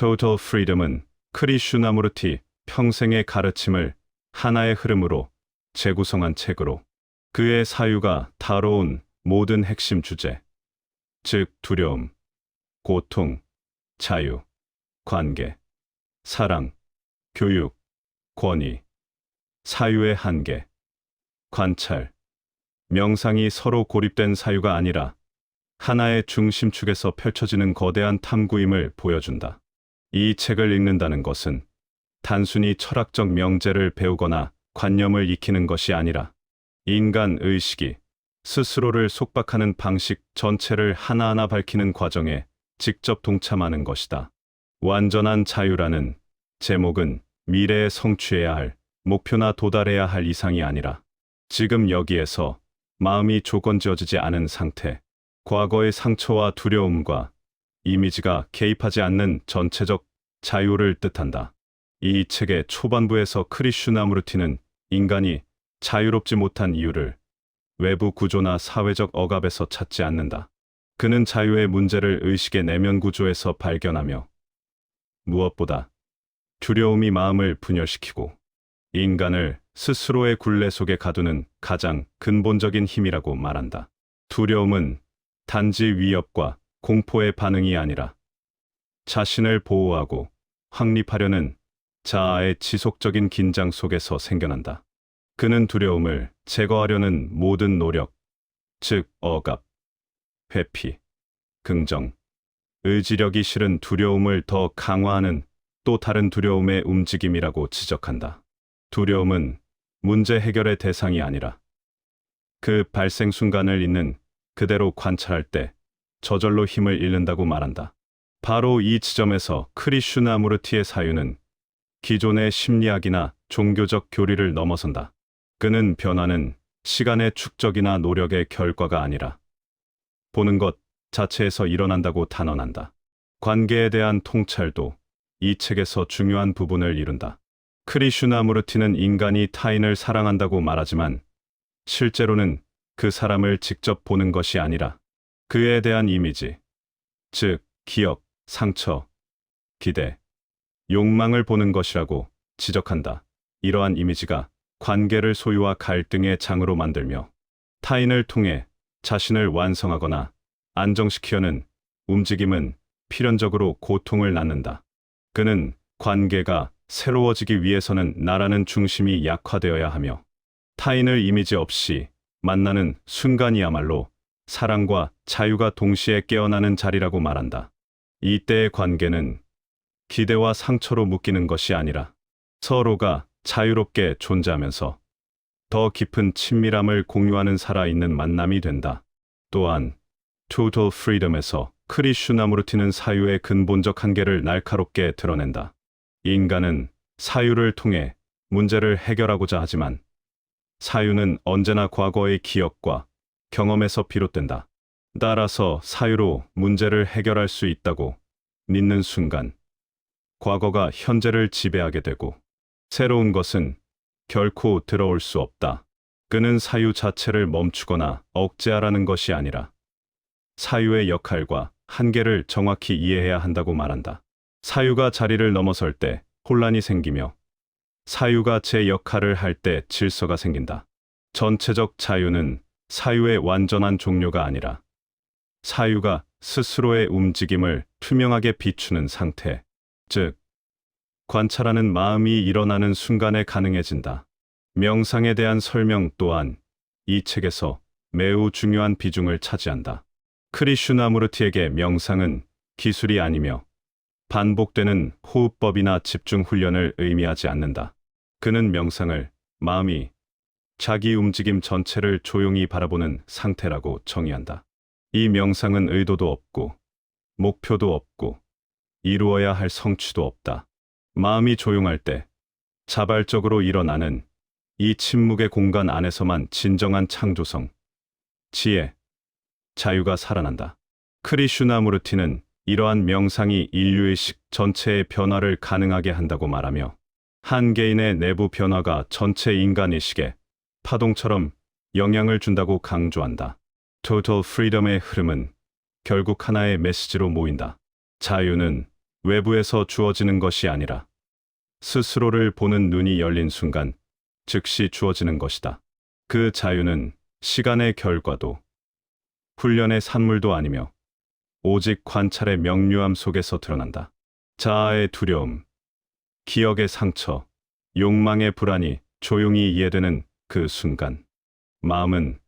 Total Freedom은 크리슈나무르티 평생의 가르침을 하나의 흐름으로 재구성한 책으로 그의 사유가 다뤄온 모든 핵심 주제, 즉 두려움, 고통, 자유, 관계, 사랑, 교육, 권위, 사유의 한계, 관찰, 명상이 서로 고립된 사유가 아니라 하나의 중심축에서 펼쳐지는 거대한 탐구임을 보여준다. 이 책을 읽는다는 것은 단순히 철학적 명제를 배우거나 관념을 익히는 것이 아니라 인간 의식이 스스로를 속박하는 방식 전체를 하나하나 밝히는 과정에 직접 동참하는 것이다. 완전한 자유라는 제목은 미래에 성취해야 할 목표나 도달해야 할 이상이 아니라 지금 여기에서 마음이 조건지어지지 않은 상태, 과거의 상처와 두려움과 이미지가 개입하지 않는 전체적 자유를 뜻한다. 이 책의 초반부에서 크리슈나무르티는 인간이 자유롭지 못한 이유를 외부 구조나 사회적 억압에서 찾지 않는다. 그는 자유의 문제를 의식의 내면 구조에서 발견하며 무엇보다 두려움이 마음을 분열시키고 인간을 스스로의 굴레 속에 가두는 가장 근본적인 힘이라고 말한다. 두려움은 단지 위협과 공포의 반응이 아니라 자신을 보호하고 확립하려는 자아의 지속적인 긴장 속에서 생겨난다. 그는 두려움을 제거하려는 모든 노력, 즉 억압, 회피, 긍정, 의지력이 실은 두려움을 더 강화하는 또 다른 두려움의 움직임이라고 지적한다. 두려움은 문제 해결의 대상이 아니라 그 발생 순간을 있는 그대로 관찰할 때 저절로 힘을 잃는다고 말한다. 바로 이 지점에서 크리슈나무르티의 사유는 기존의 심리학이나 종교적 교리를 넘어선다. 그는 변화는 시간의 축적이나 노력의 결과가 아니라 보는 것 자체에서 일어난다고 단언한다. 관계에 대한 통찰도 이 책에서 중요한 부분을 이룬다. 크리슈나무르티는 인간이 타인을 사랑한다고 말하지만 실제로는 그 사람을 직접 보는 것이 아니라 그에 대한 이미지, 즉 기억, 상처, 기대, 욕망을 보는 것이라고 지적한다. 이러한 이미지가 관계를 소유와 갈등의 장으로 만들며 타인을 통해 자신을 완성하거나 안정시키려는 움직임은 필연적으로 고통을 낳는다. 그는 관계가 새로워지기 위해서는 나라는 중심이 약화되어야 하며 타인을 이미지 없이 만나는 순간이야말로 사랑과 자유가 동시에 깨어나는 자리라고 말한다. 이때의 관계는 기대와 상처로 묶이는 것이 아니라 서로가 자유롭게 존재하면서 더 깊은 친밀함을 공유하는 살아있는 만남이 된다. 또한 Total Freedom에서 크리슈나무르티는 사유의 근본적 한계를 날카롭게 드러낸다. 인간은 사유를 통해 문제를 해결하고자 하지만 사유는 언제나 과거의 기억과 경험에서 비롯된다. 따라서 사유로 문제를 해결할 수 있다고 믿는 순간 과거가 현재를 지배하게 되고 새로운 것은 결코 들어올 수 없다. 그는 사유 자체를 멈추거나 억제하라는 것이 아니라 사유의 역할과 한계를 정확히 이해해야 한다고 말한다. 사유가 자리를 넘어설 때 혼란이 생기며 사유가 제 역할을 할 때 질서가 생긴다. 전체적 자유는 사유의 완전한 종료가 아니라 사유가 스스로의 움직임을 투명하게 비추는 상태, 즉 관찰하는 마음이 일어나는 순간에 가능해진다. 명상에 대한 설명 또한 이 책에서 매우 중요한 비중을 차지한다. 크리슈나무르티에게 명상은 기술이 아니며 반복되는 호흡법이나 집중 훈련을 의미하지 않는다. 그는 명상을 마음이 자기 움직임 전체를 조용히 바라보는 상태라고 정의한다. 이 명상은 의도도 없고 목표도 없고 이루어야 할 성취도 없다. 마음이 조용할 때 자발적으로 일어나는 이 침묵의 공간 안에서만 진정한 창조성, 지혜, 자유가 살아난다. 크리슈나무르티는 이러한 명상이 인류의식 전체의 변화를 가능하게 한다고 말하며 한 개인의 내부 변화가 전체 인간의식에 파동처럼 영향을 준다고 강조한다. Total Freedom의 흐름은 결국 하나의 메시지로 모인다. 자유는 외부에서 주어지는 것이 아니라 스스로를 보는 눈이 열린 순간 즉시 주어지는 것이다. 그 자유는 시간의 결과도 훈련의 산물도 아니며 오직 관찰의 명료함 속에서 드러난다. 자아의 두려움, 기억의 상처, 욕망의 불안이 조용히 이해되는 그 순간, 마음은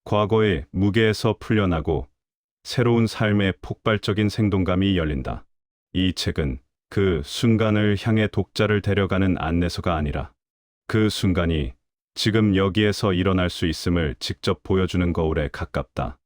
과거의 무게에서 풀려나고 새로운 삶의 폭발적인 생동감이 열린다. 이 책은 그 순간을 향해 독자를 데려가는 안내서가 아니라 그 순간이 지금 여기에서 일어날 수 있음을 직접 보여주는 거울에 가깝다.